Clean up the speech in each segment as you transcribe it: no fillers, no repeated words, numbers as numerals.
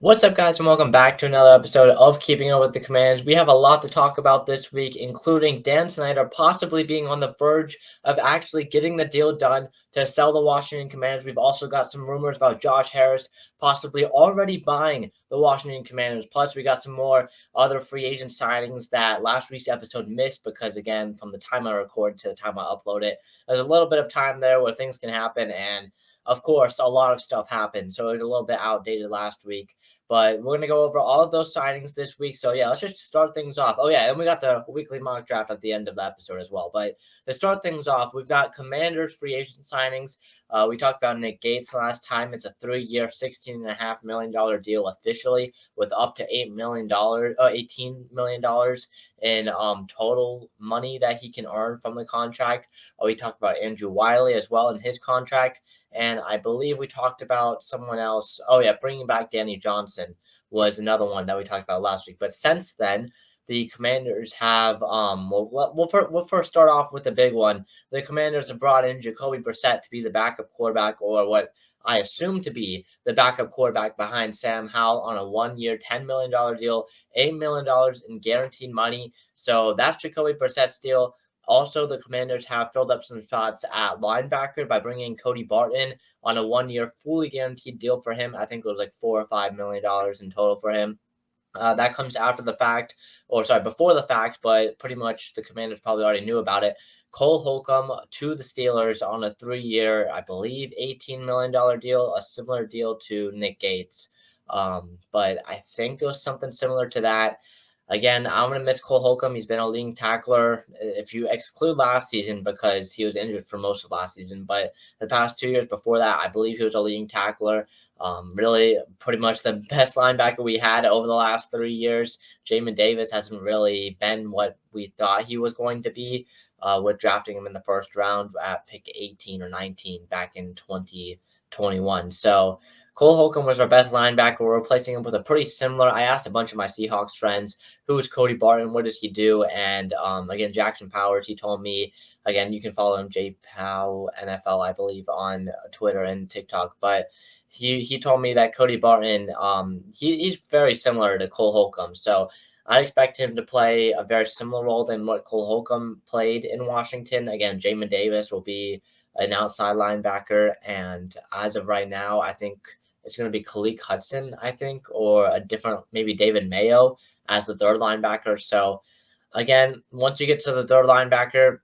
What's up, guys, and welcome back to another episode of Keeping Up with the Commanders. We have a lot to talk about this week, including Dan Snyder possibly being on the verge of actually getting the deal done to sell the Washington Commanders. We've also got some rumors about Josh Harris possibly already buying the Washington Commanders. Plus, we got some more other free agent signings that last week's episode missed because, again, from the time I record to the time I upload it, there's a little bit of time there where things can happen. And of course, a lot of stuff happened, so it was a little bit outdated last week. But we're going to go over all of those signings this week. So, yeah, let's just start things off. Oh, yeah, and we got the weekly mock draft at the end of the episode as well. But to start things off, we've got Commanders free agent signings. We talked about Nick Gates last time. It's a 3-year, $16.5 million deal officially with up to $18 million in total money that he can earn from the contract. We talked about Andrew Wiley as well in his contract. And I believe we talked about someone else. Oh, yeah, bringing back Danny Johnson was another one that we talked about last week. But since then, the Commanders have we'll first start off with the big one. The Commanders have brought in Jacoby Brissett to be the backup quarterback, or what I assume to be the backup quarterback behind Sam Howell on a 1-year, $10 million deal, $8 million in guaranteed money. So that's Jacoby Brissett's deal. Also, the Commanders have filled up some spots at linebacker by bringing Cody Barton on a 1-year, fully guaranteed deal for him. I think it was like $4 or $5 million in total for him. That comes after the fact, or sorry, before the fact, but pretty much the Commanders probably already knew about it. Cole Holcomb to the Steelers on a 3-year, I believe, $18 million deal, a similar deal to Nick Gates. But I think it was something similar to that. Again, I'm going to miss Cole Holcomb. He's been a leading tackler if you exclude last season because he was injured for most of last season. But the past 2 years before that, I believe he was a leading tackler. Really, pretty much the best linebacker we had over the last 3 years. Jamin Davis hasn't really been what we thought he was going to be with drafting him in the first round at pick 18 or 19 back in 2021. So Cole Holcomb was our best linebacker. We're replacing him with a pretty similar. I asked a bunch of my Seahawks friends, who is Cody Barton? What does he do? And again, Jackson Powers, he told me, again, you can follow him, JPow NFL, I believe, on Twitter and TikTok. But he told me that Cody Barton, he's very similar to Cole Holcomb. So I expect him to play a very similar role than what Cole Holcomb played in Washington. Again, Jamin Davis will be an outside linebacker. And as of right now, I think it's going to be Khaleke Hudson, I think, or a different, maybe David Mayo as the third linebacker. So, again, once you get to the third linebacker,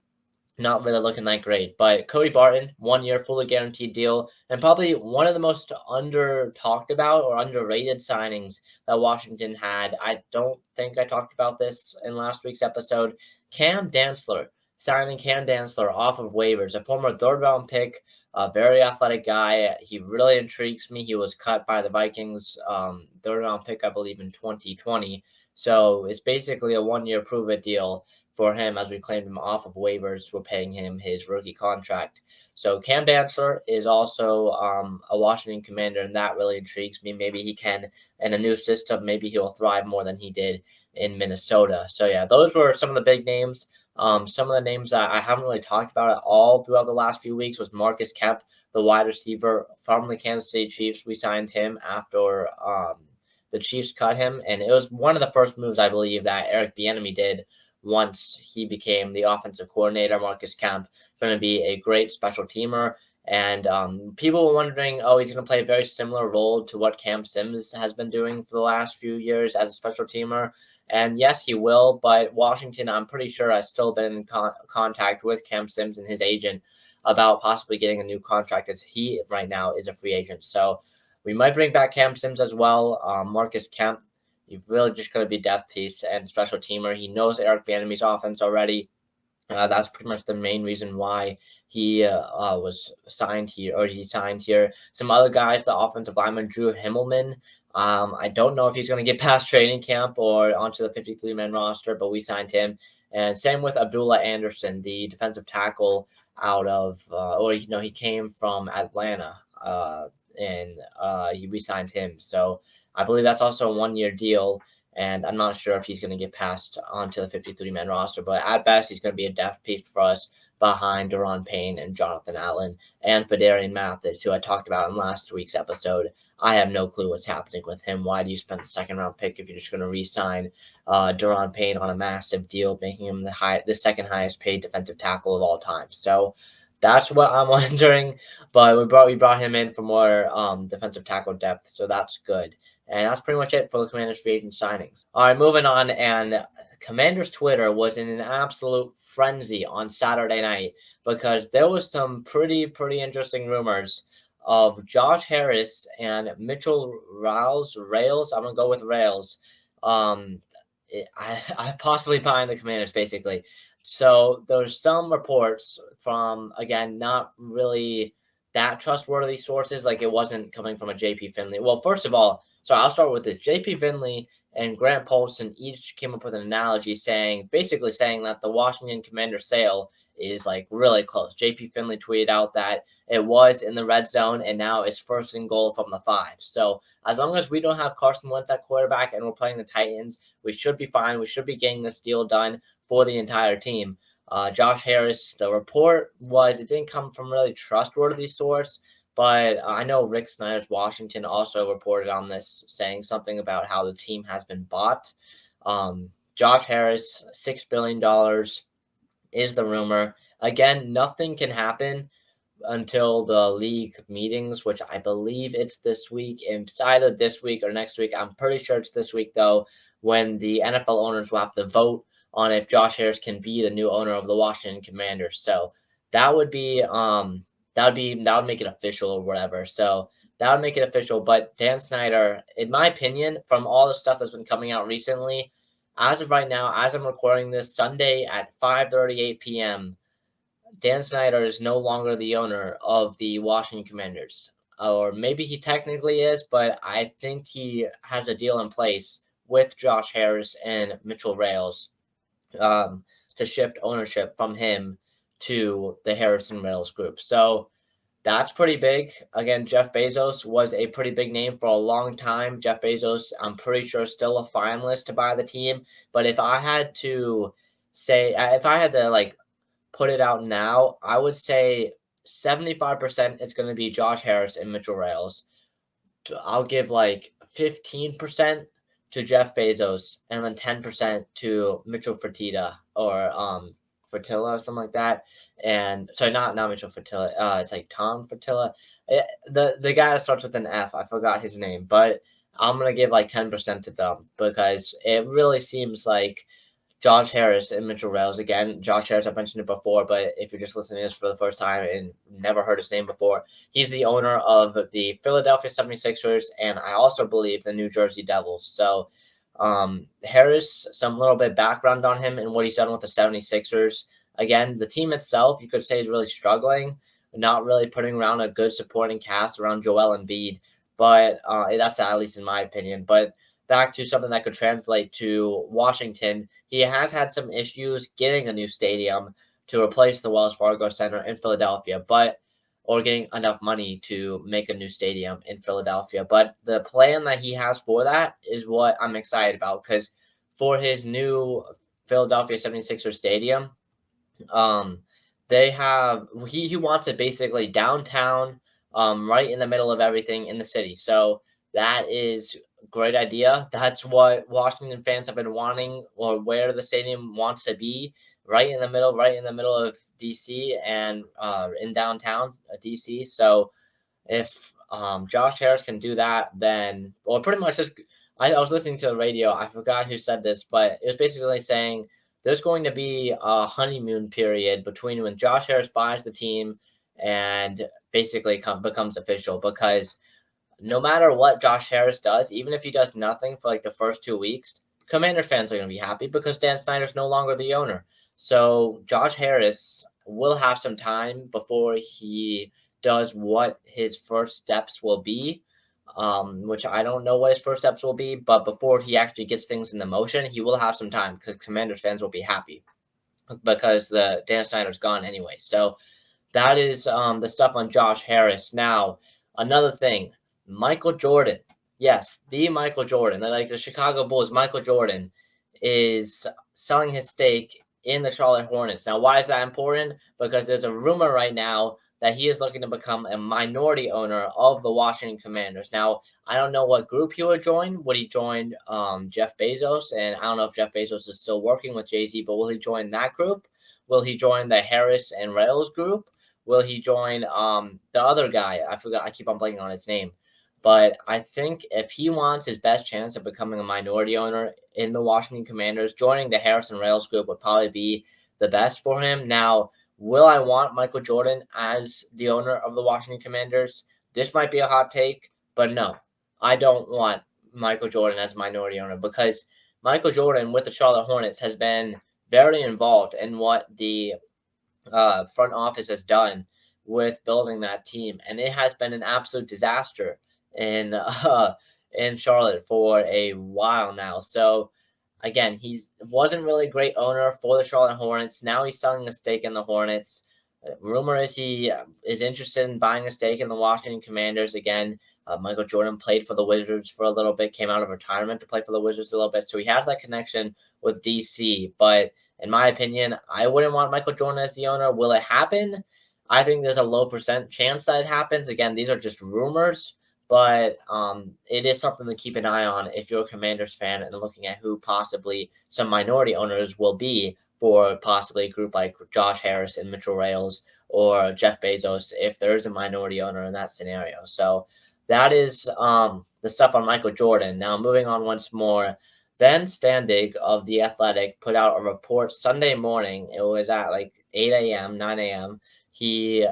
not really looking that great. But Cody Barton, 1-year, fully guaranteed deal, and probably one of the most under talked about or underrated signings that Washington had. I don't think I talked about this in last week's episode. Cam Dantzler, signing Cam Dantzler off of waivers, a former third-round pick, a very athletic guy. He really intrigues me. He was cut by the Vikings, third-round pick, I believe, in 2020. So it's basically a 1-year prove-it deal for him as we claimed him off of waivers. We're paying him his rookie contract. So Cam Dantzler is also a Washington Commander, and that really intrigues me. Maybe he can, in a new system, maybe he'll thrive more than he did in Minnesota. So, yeah, those were some of the big names. Some of the names that I haven't really talked about at all throughout the last few weeks was Marcus Kemp, the wide receiver from the Kansas City Chiefs. We signed him after the Chiefs cut him, and it was one of the first moves, I believe, that Eric Bieniemy did once he became the offensive coordinator. Marcus Kemp is going to be a great special teamer. And people were wondering, oh, he's going to play a very similar role to what Cam Sims has been doing for the last few years as a special teamer. And yes, he will. But Washington, I'm pretty sure, has still been in contact with Cam Sims and his agent about possibly getting a new contract, as he right now is a free agent. So we might bring back Cam Sims as well. Marcus Kemp, you've really just got to be depth piece and special teamer. He knows Eric Bieniemy's offense already. That's pretty much the main reason why he was signed here, or he signed here. Some other guys, the offensive lineman Drew Himmelman. I don't know if he's going to get past training camp or onto the 53-man roster, but we signed him. And same with Abdullah Anderson, the defensive tackle out of, he came from Atlanta, and we signed him. So I believe that's also a 1-year deal. and I'm not sure if he's going to get passed onto the 53-man roster, but at best, he's going to be a depth piece for us behind Deron Payne and Jonathan Allen and Fedarian Mathis, who I talked about in last week's episode. I have no clue what's happening with him. Why do you spend the second-round pick if you're just going to re-sign Deron Payne on a massive deal, making him the second highest paid defensive tackle of all time? So that's what I'm wondering. But we brought him in for more defensive tackle depth, so that's good. And that's pretty much it for the Commanders free agent signings. All right, moving on. And Commanders Twitter was in an absolute frenzy on Saturday night because there was some pretty interesting rumors of Josh Harris and Mitchell Rails. I'm gonna go with Rails. I possibly buying the Commanders basically. So there's some reports from, again, not really that trustworthy sources. Like, it wasn't coming from a JP Finley. Well, first of all, so I'll start with this. JP Finley and Grant Polson each came up with an analogy basically saying that the Washington Commanders sale is like really close. JP Finley tweeted out that it was in the red zone and now it's first and goal from the 5. So as long as we don't have Carson Wentz at quarterback and we're playing the Titans, we should be fine. We should be getting this deal done for the entire team. Josh Harris, the report was it didn't come from really trustworthy source, but I know Rick Snyder's Washington also reported on this, saying something about how the team has been bought. Josh Harris, $6 billion is the rumor. Again, nothing can happen until the league meetings, which I believe it's this week. It's either this week or next week. I'm pretty sure it's this week, though, when the NFL owners will have to vote on if Josh Harris can be the new owner of the Washington Commanders. So that would be that would make it official or whatever. So that would make it official. But Dan Snyder, in my opinion, from all the stuff that's been coming out recently, as of right now, as I'm recording this Sunday at 5:38 p.m., Dan Snyder is no longer the owner of the Washington Commanders. Or maybe he technically is, but I think he has a deal in place with Josh Harris and Mitchell Rails to shift ownership from him to the Harrison Rails group. So that's pretty big. Again, Jeff Bezos was a pretty big name for a long time. Jeff Bezos, I'm pretty sure, is still a finalist to buy the team. But if I had to like put it out now, I would say 75% is going to be Josh Harris and Mitchell Rails. I'll give like 15% to Jeff Bezos and then 10% to Mitchell Fertitta or Fertilla or something like that. And sorry, not Mitchell Fertilla. It's like Tom Fertilla. The guy that starts with an F. I forgot his name, but I'm gonna give like 10% to them because it really seems like Josh Harris and Mitchell Rails. Again, Josh Harris, I've mentioned it before, but if you're just listening to this for the first time and never heard his name before, he's the owner of the Philadelphia 76ers and I also believe the New Jersey Devils. So Harris, some little bit background on him and what he's done with the 76ers. Again, the team itself, you could say, is really struggling, not really putting around a good supporting cast around Joel Embiid, but that's at least in my opinion. But back to something that could translate to Washington, he has had some issues getting a new stadium to replace the Wells Fargo Center in Philadelphia, or getting enough money to make a new stadium in Philadelphia. But the plan that he has for that is what I'm excited about because for his new Philadelphia 76ers stadium, he wants it basically downtown, right in the middle of everything in the city. So that is a great idea. That's what Washington fans have been wanting, or where the stadium wants to be, right in the middle of DC and in downtown DC. So if Josh Harris can do that, then, or pretty much just, I was listening to the radio. I forgot who said this, but it was basically saying there's going to be a honeymoon period between when Josh Harris buys the team and basically becomes official, because no matter what Josh Harris does, even if he does nothing for like the first 2 weeks, Commander fans are going to be happy because Dan Snyder's no longer the owner. So Josh Harris will have some time before he does what his first steps will be, which I don't know what his first steps will be, but before he actually gets things in the motion, he will have some time because Commanders fans will be happy because the Dan Snyder's gone anyway. So that is the stuff on Josh Harris. Now, another thing, Michael Jordan. Yes, the Michael Jordan, like the Chicago Bulls, Michael Jordan is selling his stake in the Charlotte Hornets. Now, why is that important? Because there's a rumor right now that he is looking to become a minority owner of the Washington Commanders. Now, I don't know what group he would join. Would he join Jeff Bezos? And I don't know if Jeff Bezos is still working with Jay-Z, but will he join that group? Will he join the Harris and Rails group? Will he join the other guy? I forgot. I keep on blanking on his name. But I think if he wants his best chance of becoming a minority owner in the Washington Commanders, joining the Harrison Rails group would probably be the best for him. Now, will I want Michael Jordan as the owner of the Washington Commanders? This might be a hot take, but no, I don't want Michael Jordan as minority owner because Michael Jordan with the Charlotte Hornets has been very involved in what the front office has done with building that team, and it has been an absolute disaster in in Charlotte for a while now. So again, he's wasn't really a great owner for the Charlotte Hornets. Now he's selling a stake in the Hornets. Rumor is he is interested in buying a stake in the Washington Commanders again. Michael Jordan played for the Wizards for a little bit, came out of retirement to play for the Wizards a little bit, so he has that connection with DC. But in my opinion, I wouldn't want Michael Jordan as the owner. Will it happen? I think there's a low percent chance that it happens. Again, these are just rumors, but it is something to keep an eye on if you're a Commanders fan and looking at who possibly some minority owners will be for possibly a group like Josh Harris and Mitchell Rails or Jeff Bezos if there is a minority owner in that scenario. So that is the stuff on Michael Jordan. Now moving on once more. Ben Standig of The Athletic put out a report Sunday morning. It was at like 8 a.m., 9 a.m. He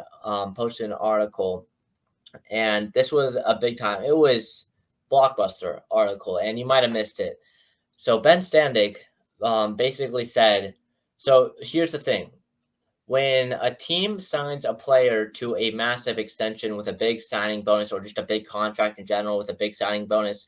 posted an article, and this was a big time. It was blockbuster article, and you might have missed it. So Ben Standig basically said, so here's the thing. When a team signs a player to a massive extension with a big signing bonus or just a big contract in general with a big signing bonus,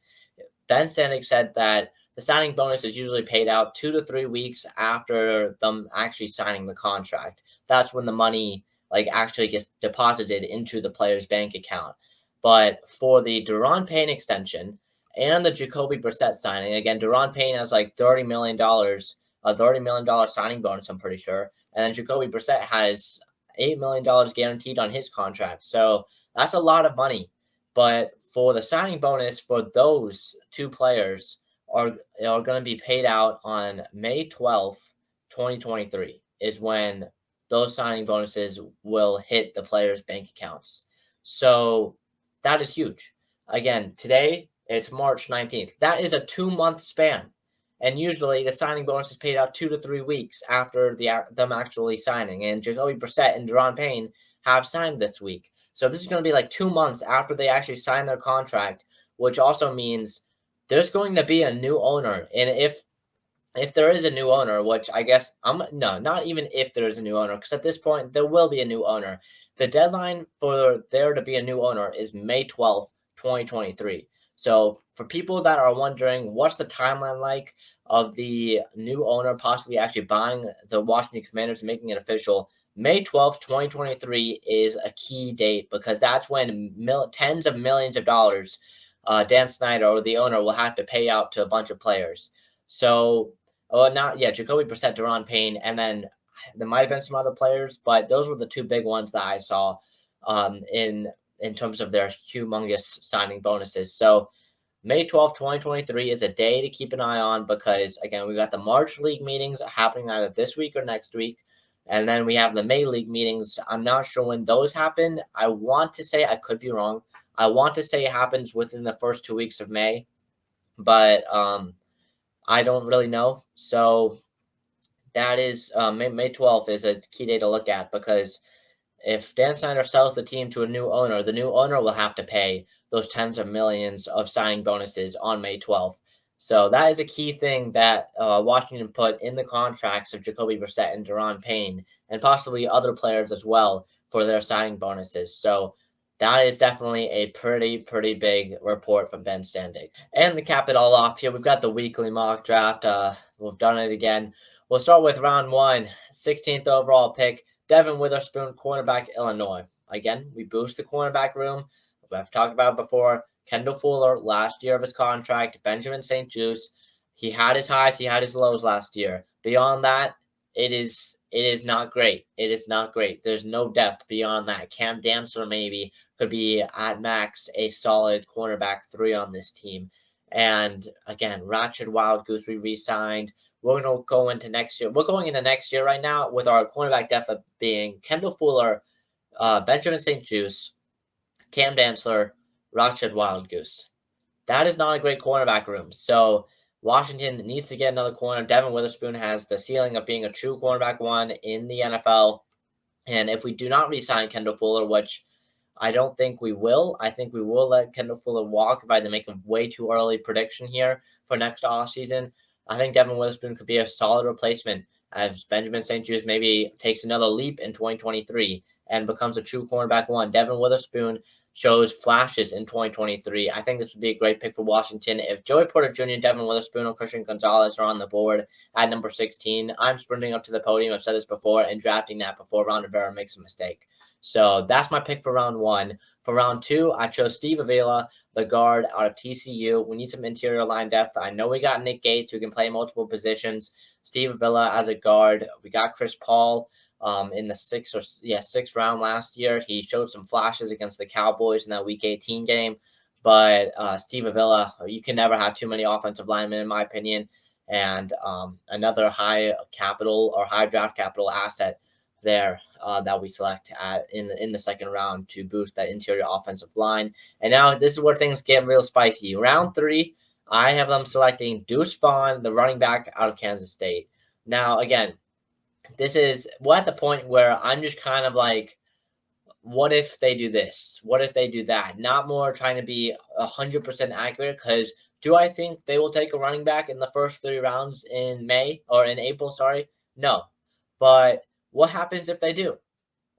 Ben Standig said that the signing bonus is usually paid out 2 to 3 weeks after them actually signing the contract. That's when the money like actually gets deposited into the player's bank account. But for the Deron Payne extension and the Jacoby Brissett signing, again, Deron Payne has like $30 million, a $30 million signing bonus, I'm pretty sure. And then Jacoby Brissett has $8 million guaranteed on his contract. So that's a lot of money. But for the signing bonus for those two players are going to be paid out on May 12th, 2023 is when those signing bonuses will hit the players' bank accounts. So that is huge. Again, today it's March 19th. That is a 2-month span. And usually the signing bonus is paid out 2 to 3 weeks after them actually signing. And Jacoby Brissett and Deron Payne have signed this week. So this is going to be like 2 months after they actually sign their contract, which also means there's going to be a new owner. And if there is a new owner, which I guess no, not even if there is a new owner, because at this point there will be a new owner. The deadline for there to be a new owner is May 12th, 2023. So for people that are wondering what's the timeline like of the new owner possibly actually buying the Washington Commanders and making it official, May 12th, 2023 is a key date because that's when tens of millions of dollars Dan Snyder or the owner will have to pay out to a bunch of players. So not yeah, Jacoby Brissett, Deron Payne, and then there might have been some other players, but those were the two big ones that I saw in terms of their humongous signing bonuses. So May 12th, 2023 is a day to keep an eye on because again, we got the March League meetings happening either this week or next week. And then we have the May League meetings. I'm not sure when those happen. I want to say, I could be wrong. I want to say it happens within the first 2 weeks of May, but I don't really know. So that is May 12th is a key day to look at because if Dan Snyder sells the team to a new owner, the new owner will have to pay those tens of millions of signing bonuses on May 12th. So that is a key thing that Washington put in the contracts of Jacoby Brissett and Deron Payne and possibly other players as well for their signing bonuses. So that is definitely a pretty big report from Ben Standig. And to cap it all off here, we've got the weekly mock draft. We've done it again. We'll start with round one, 16th overall pick, Devin Witherspoon, cornerback, Illinois. Again, we boost the cornerback room. I've talked about it before. Kendall Fuller, last year of his contract. Benjamin St-Juste, he had his highs, he had his lows last year. Beyond that, it is not great. It is not great. There's no depth beyond that. Cam Dantzler maybe could be at max a solid cornerback 3 on this team. And again, Ratchet Wild Goose we re-signed. We're going to go into next year. We're going into next year right now with our cornerback depth of being Kendall Fuller, Benjamin St-Juste, Cam Dantzler, Ratchet Wild Goose. That is not a great cornerback room. So Washington needs to get another corner. Devin Witherspoon has the ceiling of being a true cornerback 1 in the NFL. And if we do not re-sign Kendall Fuller, which I don't think we will. I think we will let Kendall Fuller walk if I had to make a way too early prediction here for next offseason. I think Devin Witherspoon could be a solid replacement as Benjamin St-Juste maybe takes another leap in 2023 and becomes a true cornerback 1. Devin Witherspoon shows flashes in 2023. I think this would be a great pick for Washington. If Joey Porter Jr., Devin Witherspoon, or Christian Gonzalez are on the board at number 16, I'm sprinting up to the podium. I've said this before, and drafting that before Ron Rivera makes a mistake. So that's my pick for round 1. For round 2, I chose Steve Avila, the guard out of TCU. We need some interior line depth. I know we got Nick Gates, who can play multiple positions. Steve Avila as a guard. We got Chris Paul in the sixth round last year. He showed some flashes against the Cowboys in that Week 18 game. But Steve Avila, you can never have too many offensive linemen, in my opinion. And another high capital or high draft capital asset there that we select in the second round to boost that interior offensive line. And now this is where things get real spicy. Round 3, I have them selecting Deuce Vaughn, the running back out of Kansas State. Now, again, we're at the point where I'm just kind of like, what if they do this? What if they do that? Not more trying to be 100% accurate, because do I think they will take a running back in the first 3 rounds in April? Sorry, no. But what happens if they do?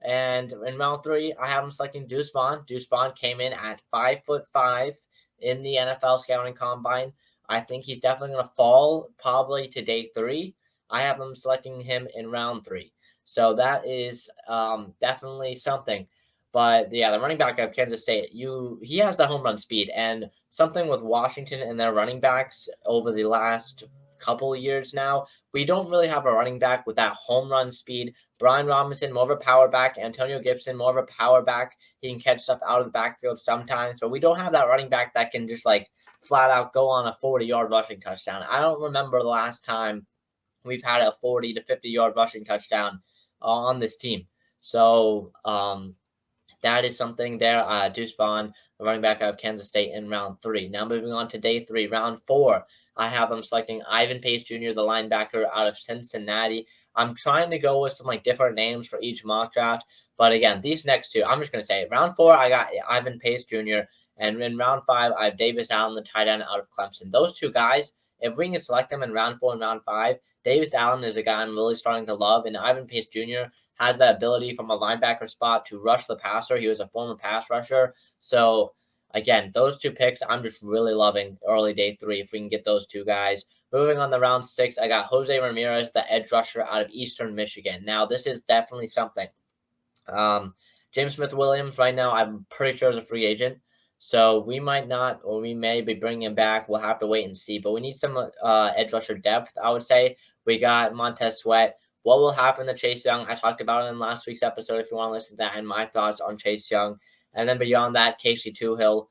And in round 3, I have them selecting Deuce Vaughn. Deuce Vaughn came in at 5'5" in the NFL scouting combine. I think he's definitely going to fall probably to day 3. I have them selecting him in round 3. So that is definitely something. But yeah, the running back of Kansas State, he has the home run speed, and something with Washington and their running backs over the last couple of years now, we don't really have a running back with that home run speed. Brian Robinson, more of a power back. Antonio Gibson, more of a power back. He can catch stuff out of the backfield sometimes, but we don't have that running back that can just like flat out go on a 40-yard rushing touchdown. I don't remember the last time we've had a 40 to 50-yard rushing touchdown on this team. So that is something there. Deuce Vaughn, the running back out of Kansas State in round 3. Now moving on to day 3, round 4. I have them selecting Ivan Pace Jr., the linebacker out of Cincinnati. I'm trying to go with some like different names for each mock draft. But again, these next 2, I'm just going to say round 4, I got Ivan Pace Jr. And in round 5, I have Davis Allen, the tight end out of Clemson. Those 2 guys, if we can select them in round 4 and round 5, Davis Allen is a guy I'm really starting to love. And Ivan Pace Jr. has that ability from a linebacker spot to rush the passer. He was a former pass rusher. So again, those 2 picks, I'm just really loving early day 3 if we can get those 2 guys. Moving on to round 6, I got Jose Ramirez, the edge rusher out of Eastern Michigan. Now, this is definitely something. James Smith-Williams right now, I'm pretty sure is a free agent. So we might not, or we may be bringing him back. We'll have to wait and see. But we need some edge rusher depth, I would say. We got Montez Sweat. What will happen to Chase Young? I talked about it in last week's episode if you want to listen to that and my thoughts on Chase Young. And then beyond that, Casey Tuhill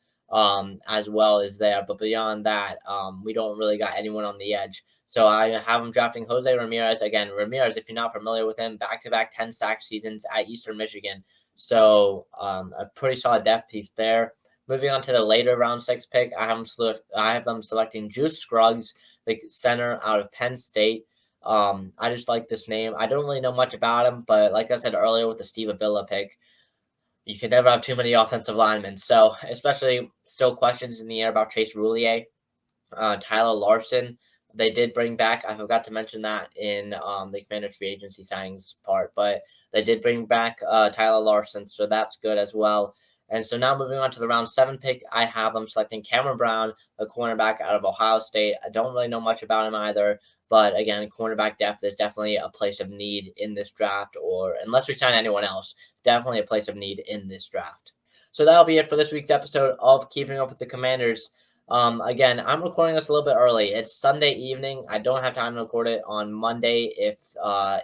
as well is there. But beyond that, we don't really got anyone on the edge. So I have him drafting Jose Ramirez. Again, Ramirez, if you're not familiar with him, back-to-back 10-sack seasons at Eastern Michigan. So a pretty solid depth piece there. Moving on to the later round 6 pick, I have them selecting Juice Scruggs, the center out of Penn State. I just like this name. I don't really know much about him, but like I said earlier with the Steve Avila pick, you can never have too many offensive linemen. So especially still questions in the air about Chase Roulier, Tyler Larson. They did bring back, I forgot to mention that in the Commander's free agency signings part, but they did bring back Tyler Larson, so that's good as well. And so now moving on to the round 7 pick, I have them selecting Cameron Brown, a cornerback out of Ohio State. I don't really know much about him either, but again, cornerback depth is definitely a place of need in this draft, or unless we sign anyone else, definitely a place of need in this draft. So that'll be it for this week's episode of Keeping Up with the Commanders. Again, I'm recording this a little bit early. It's Sunday evening. I don't have time to record it on Monday. If I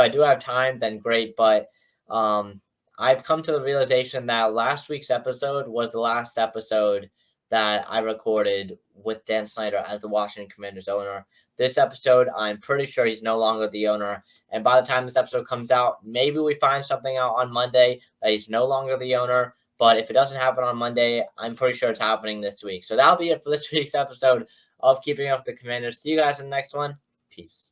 do have time, then great. But I've come to the realization that last week's episode was the last episode that I recorded with Dan Snyder as the Washington Commanders owner. This episode, I'm pretty sure he's no longer the owner. And by the time this episode comes out, maybe we find something out on Monday that he's no longer the owner. But if it doesn't happen on Monday, I'm pretty sure it's happening this week. So that'll be it for this week's episode of Keeping Up with the Commanders. See you guys in the next one. Peace.